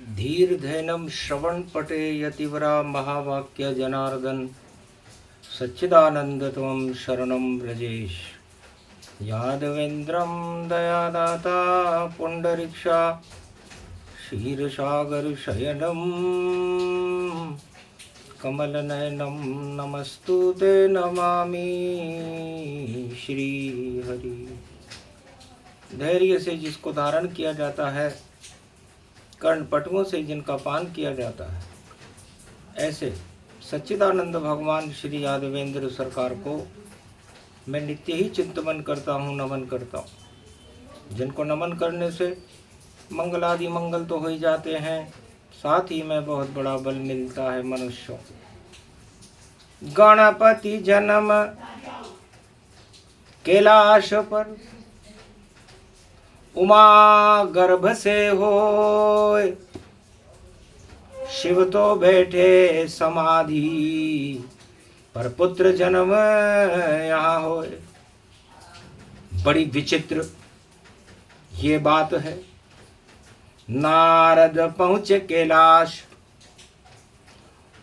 धीर्धैनं श्रवणपटे यतिवरा महावाक्य जनार्दन सच्चिदानन्दत्वं शरणं व्रजेश। यादवेन्द्रं दयादाता पुण्डरीक्षा क्षीरसागरशयनं कमलनयनं नमस्तुते नमामि श्रीहरि। धैर्य से जिसको धारण किया जाता है, कर्णपटुओं से जिनका पान किया जाता है, ऐसे सच्चिदानंद भगवान श्री यादवेंद्र सरकार को मैं नित्य ही चिंतन करता हूँ, नमन करता हूँ। जिनको नमन करने से मंगलादि मंगल तो हो ही जाते हैं, साथ ही में बहुत बड़ा बल मिलता है मनुष्यों। गणपति जन्म कैलाश पर, उमा गर्भ से होय, शिव तो बैठे समाधि पर पुत्र जन्म यहाँ होय। बड़ी विचित्र ये बात है। नारद पहुँचे कैलाश,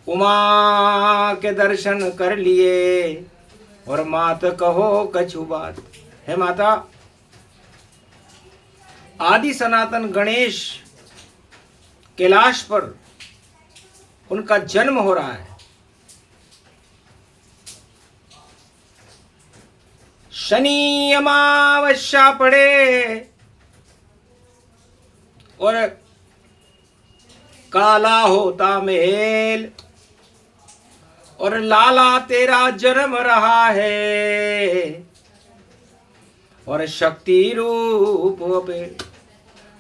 उमा के दर्शन कर लिए और मात कहो कछु बात। है माता, आदि सनातन गणेश कैलाश पर उनका जन्म हो रहा है। शनि अमावस्या पड़े और काला होता मेल, और लाला तेरा जन्म रहा है, और शक्ति रूप पे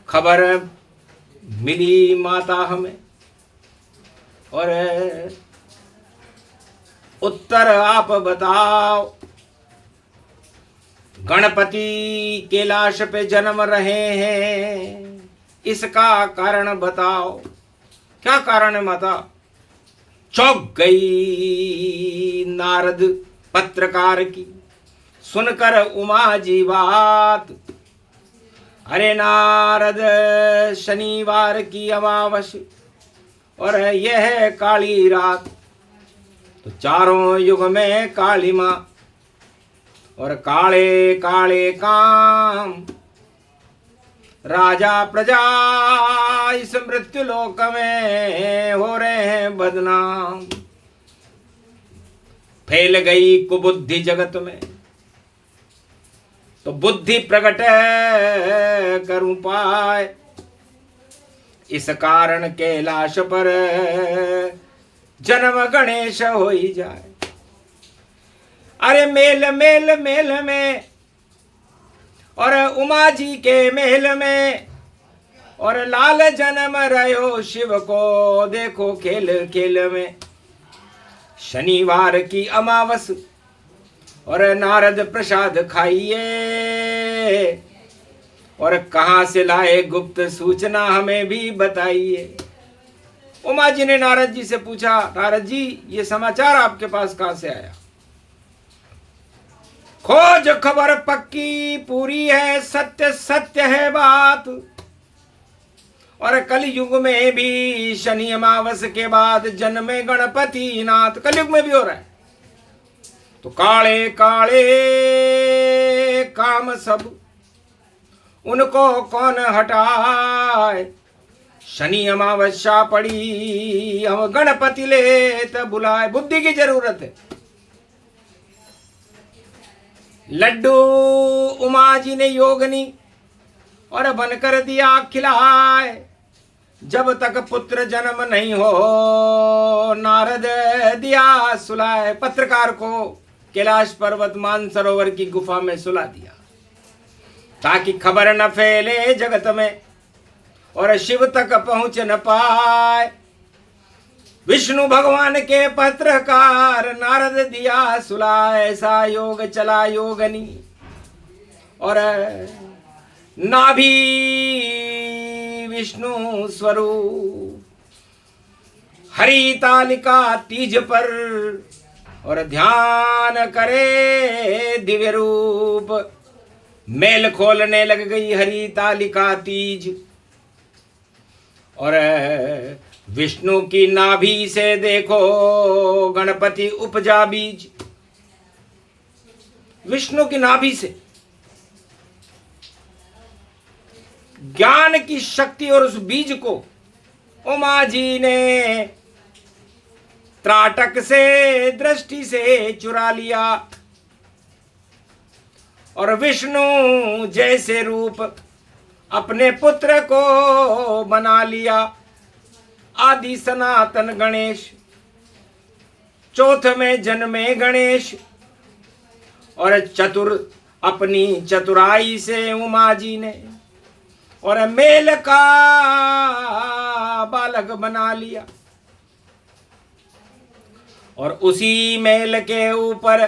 खबर मिली माता हमें, और उत्तर आप बताओ। गणपति कैलाश पे जन्म रहे हैं, इसका कारण बताओ। क्या कारण है माता? चौंक गई नारद पत्रकार की सुनकर उमा जी बात। अरे नारद, शनिवार की अमावस्या और यह काली रात, तो चारों युग में काली माँ और काले काले काम, राजा प्रजा इस मृत्यु लोक में हो रहे हैं बदनाम। फैल गई कुबुद्धि जगत में, तो बुद्धि प्रकट करूं पाए। इस कारण कैलाश पर जन्म गणेश हो ही जाए। अरे मेल मेल मेल में और उमा जी के महल में, और लाल जन्म रहो शिव को देखो खेल खेल में। शनिवार की अमावस और नारद प्रसाद खाइए, और कहाँ से लाए गुप्त सूचना हमें भी बताइए। उमा जी ने नारद जी से पूछा, नारद जी ये समाचार आपके पास कहाँ से आया? खोज खबर पक्की पूरी है, सत्य सत्य है बात, और कलयुग में भी शनि अमावस के बाद जन्मे गणपति नाथ। कलयुग में भी हो रहा है। तो काले काले काम सब उनको कौन हटाए। शनि अमावस्या पड़ी, हम गणपति ले तब बुलाए। बुद्धि की जरूरत है। लड्डू उमा जी ने योगनी और बनकर दिया खिलाए। जब तक पुत्र जन्म नहीं हो नारद दिया सुलाए। पत्रकार को कैलाश पर्वत मानसरोवर की गुफा में सुला दिया, ताकि खबर न फैले जगत में और शिव तक पहुंच न पाए। विष्णु भगवान के पत्रकार नारद दिया सुला। ऐसा योग चला योगनी, और नाभि विष्णु स्वरूप हरि तालिका तीज पर, और ध्यान करे दिव्य रूप। मेल खोलने लग गई हरि तालिका तीज, और विष्णु की नाभि से देखो गणपति उपजा बीज। विष्णु की नाभि से ज्ञान की शक्ति और उस बीज को उमा जी ने त्राटक से दृष्टि से चुरा लिया और विष्णु जैसे रूप अपने पुत्र को बना लिया। आदि सनातन गणेश, चौथ में जन्मे गणेश और चतुर अपनी चतुराई से उमा जी ने और मेल का बालक बना लिया और उसी मेल के ऊपर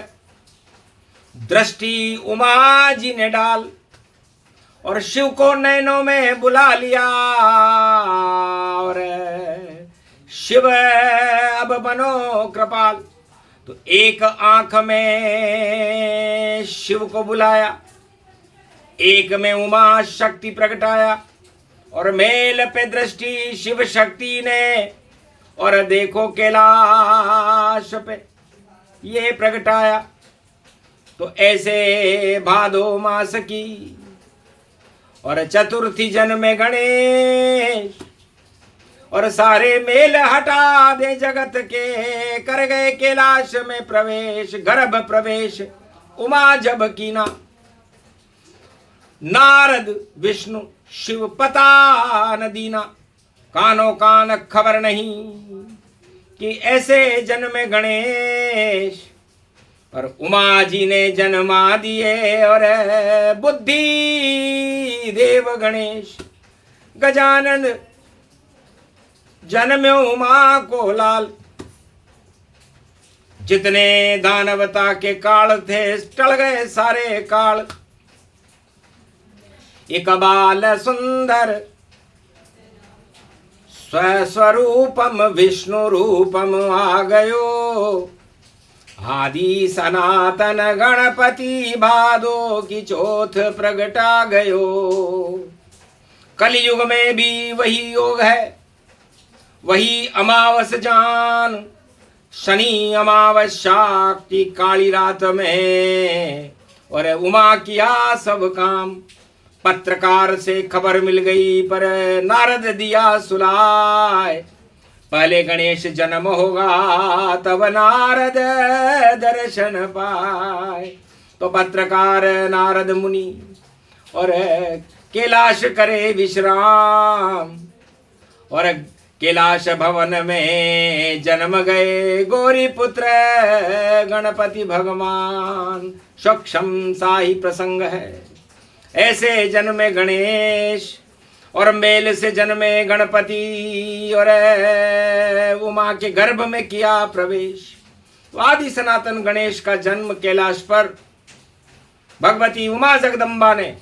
दृष्टि उमा जी ने डाल और शिव को नैनों में बुला लिया और शिव अब बनो कृपाल। तो एक आंख में शिव को बुलाया, एक में उमा शक्ति प्रगटाया और मेल पे दृष्टि शिव शक्ति ने और देखो कैलाश पे ये प्रगटाया। तो ऐसे भादो मास की और चतुर्थी जन्मे गणेश और सारे मेल हटा दे जगत के, कर गए कैलाश में प्रवेश। गर्भ प्रवेश उमा जब कीना, नारद विष्णु शिव पता न दीना। कानो कान खबर नहीं कि ऐसे जन्मे गणेश और उमा जी ने जन्मा दिए और बुद्धि देव गणेश। गजानन जन्मे उमा को लाल, जितने दानवता के काल थे टल गए सारे काल। एक बाल सुंदर स्वस्वरूपम विष्णु रूपम आ गयो। आदि सनातन गणपति भादो की चौथ प्रगटा गयो। कलयुग में भी वही योग है, वही अमावस जान, शनि अमावस्या की काली रात में और उमा किया सब काम। पत्रकार से खबर मिल गई पर नारद दिया सुलाए, पहले गणेश जन्म होगा तब नारद दर्शन पाए। तो पत्रकार नारद मुनि और कैलाश करे विश्राम और कैलाश भवन में जन्म गए गौरी पुत्र गणपति भगवान। सक्षम सा ही प्रसंग है। ऐसे जन्मे गणेश और मेल से जन्मे गणपति और उमा के गर्भ में किया प्रवेश। तो आदि सनातन गणेश का जन्म कैलाश पर भगवती उमा जगदम्बा ने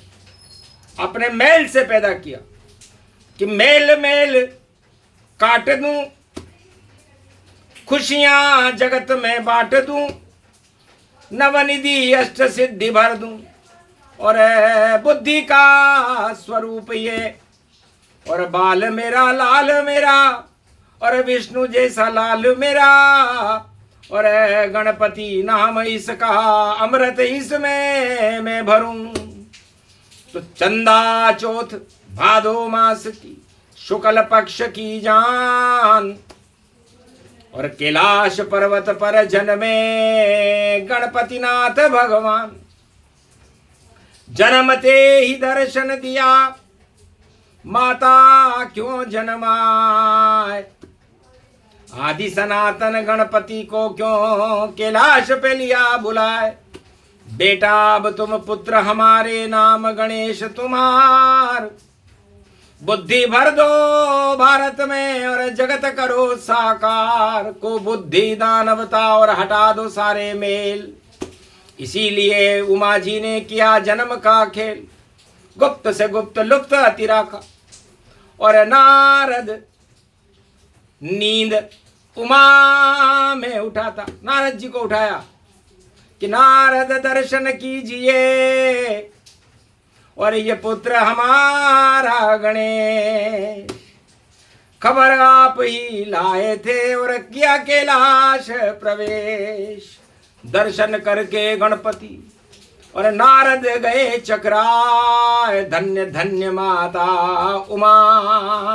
अपने मेल से पैदा किया कि मेल मेल काट दूं, खुशियां जगत में बांट दूं, नवनिधि अष्ट सिद्धि भर दूं और बुद्धि का स्वरूप ये और बाल मेरा लाल मेरा और विष्णु जैसा लाल मेरा और गणपति नाम इसका अमृत इसमें मैं भरूं। तो चंदा चौथ भादो मास की शुक्ल पक्ष की जान और कैलाश पर्वत पर जन्मे गणपति नाथ भगवान। जन्मते ही दर्शन दिया माता क्यों जन्माए। आदि सनातन गणपति को क्यों कैलाश पे लिया बुलाए। बेटा अब तुम पुत्र हमारे नाम गणेश तुम्हार। बुद्धि भर दो भारत में और जगत करो साकार। को बुद्धि दानवता और हटा दो सारे मेल। इसीलिए उमा जी ने किया जन्म का खेल। गुप्त से गुप्त लुप्त अति राखा और नारद नींद उमा में उठाता। नारद जी को उठाया कि नारद दर्शन कीजिए और ये पुत्र हमारा गणेश खबर आप ही लाए थे और किया कैलाश प्रवेश। दर्शन करके गणपति और नारद गए चकराए। धन्य धन्य माता उमा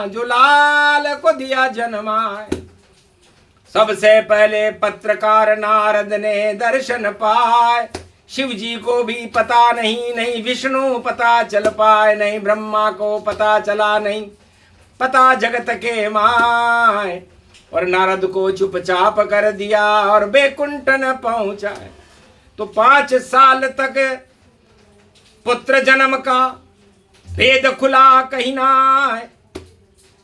जो लाल को दिया जन्माए। सबसे पहले पत्रकार नारद ने दर्शन पाए। शिव जी को भी पता नहीं, नहीं विष्णु पता चल पाए, नहीं ब्रह्मा को पता चला, नहीं पता जगत के माय। और नारद को चुपचाप कर दिया और बैकुंठ न पहुंचाए। तो 5 साल तक पुत्र जन्म का भेद खुला कहीं ना।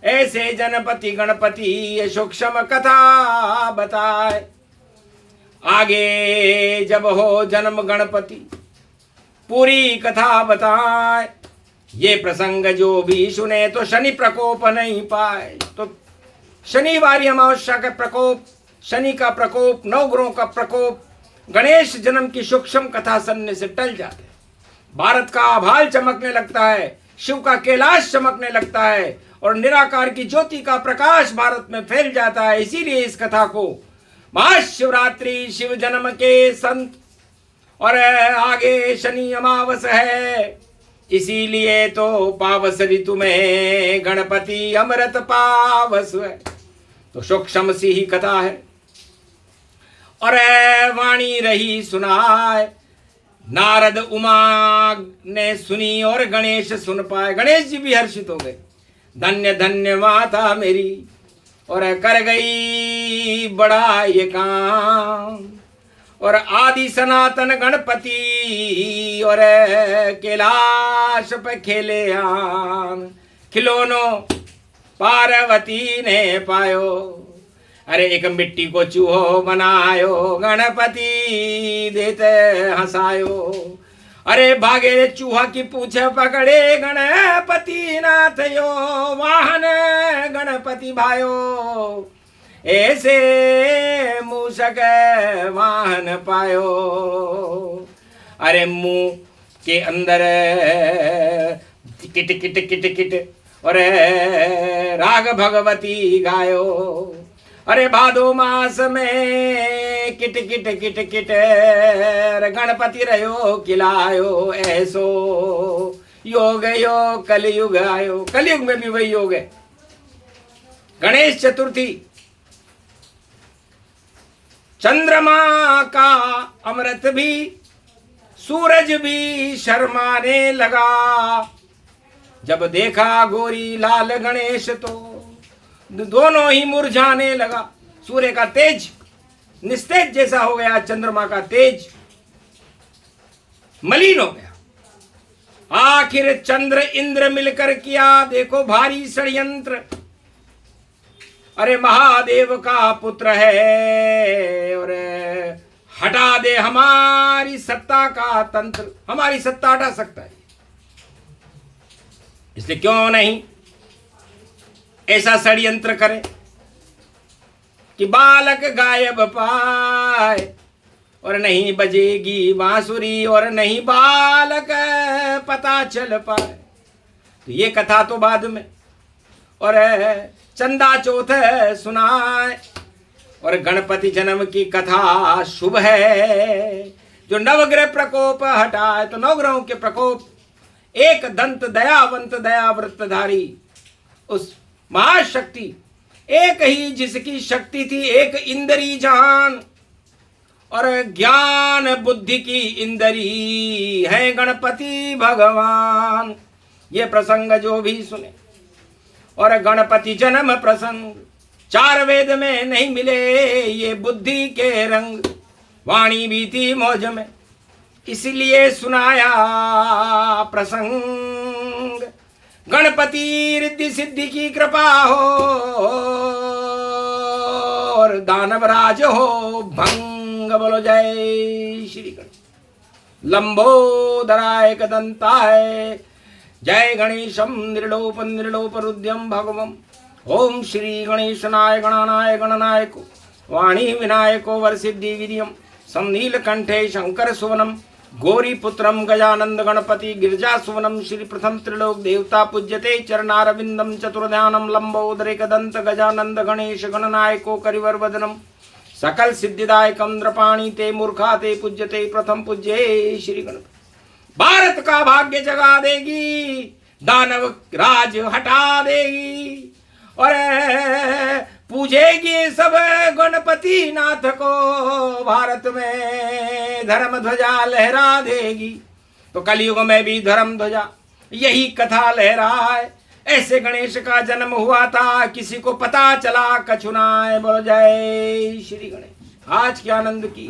ऐसे जनपति गणपति ये सूक्ष्म कथा बताए। आगे जब हो जन्म गणपति पूरी कथा बताए। ये प्रसंग जो भी सुने तो शनि प्रकोप नहीं पाए। तो शनिवारी अमावस्या का प्रकोप, शनि का प्रकोप, नवग्रहों का प्रकोप, गणेश जन्म की सूक्ष्म कथा सुनने से टल जाते हैं। भारत का आभाल चमकने लगता है, शिव का कैलाश चमकने लगता है और निराकार की ज्योति का प्रकाश भारत में फैल जाता है। इसीलिए इस कथा को महाशिवरात्रि, शिव जन्म के संत और आगे शनि अमावस है, इसीलिए तो पावस ऋतु में गणपति अमृत पावस है। तो सूक्ष्म सी ही कथा है और वाणी रही सुनाए। नारद उमा ने सुनी और गणेश सुन पाए। गणेश जी भी हर्षित हो गए। धन्य धन्य माता मेरी और कर गई बड़ा ये काम। और आदि सनातन गणपति और कैलाश पे खेले आम। खिलौनों पार्वती ने पायो। अरे एक मिट्टी को चूहो बनायो, गणपति देते हंसायो। अरे भागे चूहा की पूछ पकड़े, गणपति नाथ यो वाहन गणपति भायो। ऐसे मूषक वाहन पायो। अरे मुंह के अंदर किट किट किट किट और राग भगवती गायो। अरे भादो मास में kit kit kit kit Ganpati रहो खिलायो। ऐसो योग योग कलयुग आयो। कलयुग में भी वही योग है। गणेश चतुर्थी चंद्रमा का अमृत भी, सूरज भी शर्माने लगा। जब देखा गोरी लाल गणेश तो दोनों ही मुरझाने लगा। सूर्य का तेज निस्तेज जैसा हो गया, चंद्रमा का तेज मलिन हो गया। आखिर चंद्र इंद्र मिलकर किया देखो भारी षड्यंत्र। अरे महादेव का पुत्र है और हटा दे हमारी सत्ता का तंत्र। हमारी सत्ता हटा सकता है, इसलिए क्यों नहीं ऐसा षड्यंत्र करे कि बालक गायब पाए और नहीं बजेगी बांसुरी और नहीं बालक पता चल पाए। तो ये कथा तो बाद में। और चंदा चौथ सुनाए और गणपति जन्म की कथा शुभ है। जो नवग्रह प्रकोप हटाए, तो नवग्रहों के प्रकोप एक दंत दयावंत दयावृतधारी उस महाशक्ति, एक ही जिसकी शक्ति थी एक इंद्री जहान और ज्ञान बुद्धि की इंद्री है गणपति भगवान। ये प्रसंग जो भी सुने और गणपति जन्म प्रसंग 4 वेद में नहीं मिले ये बुद्धि के रंग। वाणी भी थी मौज में इसलिए सुनाया प्रसंग। गणपति रिद्धि सिद्धि की कृपा हो और दानवराज हो भंग। बोलो जय श्री गणेश। लंबोदराय कदंताय जय गणेशम निर्लोप निर्लोप रुद्यम भगवम। ओम श्री गणेशनाय गणानाय गणनायको वाणी विनायको वरसिद्धि विधियम संनील कंठे शंकर सुवनम गौरी पुत्रम गजानंद गणपति गिरिजा सुवनम श्री प्रथम त्रिलोक देवता पूज्यते चरणारविंदम चतुर्ध्यानम लंबोदरेक दंत गजानंद गणेश गणनायको करिवर वदनम सकल सिद्धिदायकम नृपाणी ते मूर्खा ते पूज्यते प्रथम पूज्ये श्री गणपति। भारत का भाग्य जगा देगी, दानव राज हटा देगी और पूजेगी सब गणपति नाथ को, भारत में धर्म ध्वजा लहरा देगी। तो कलयुग में भी धर्म ध्वजा यही कथा लहराए। ऐसे गणेश का जन्म हुआ था, किसी को पता चला कछुनाए। बोलो जय श्री गणेश। आज के आनंद की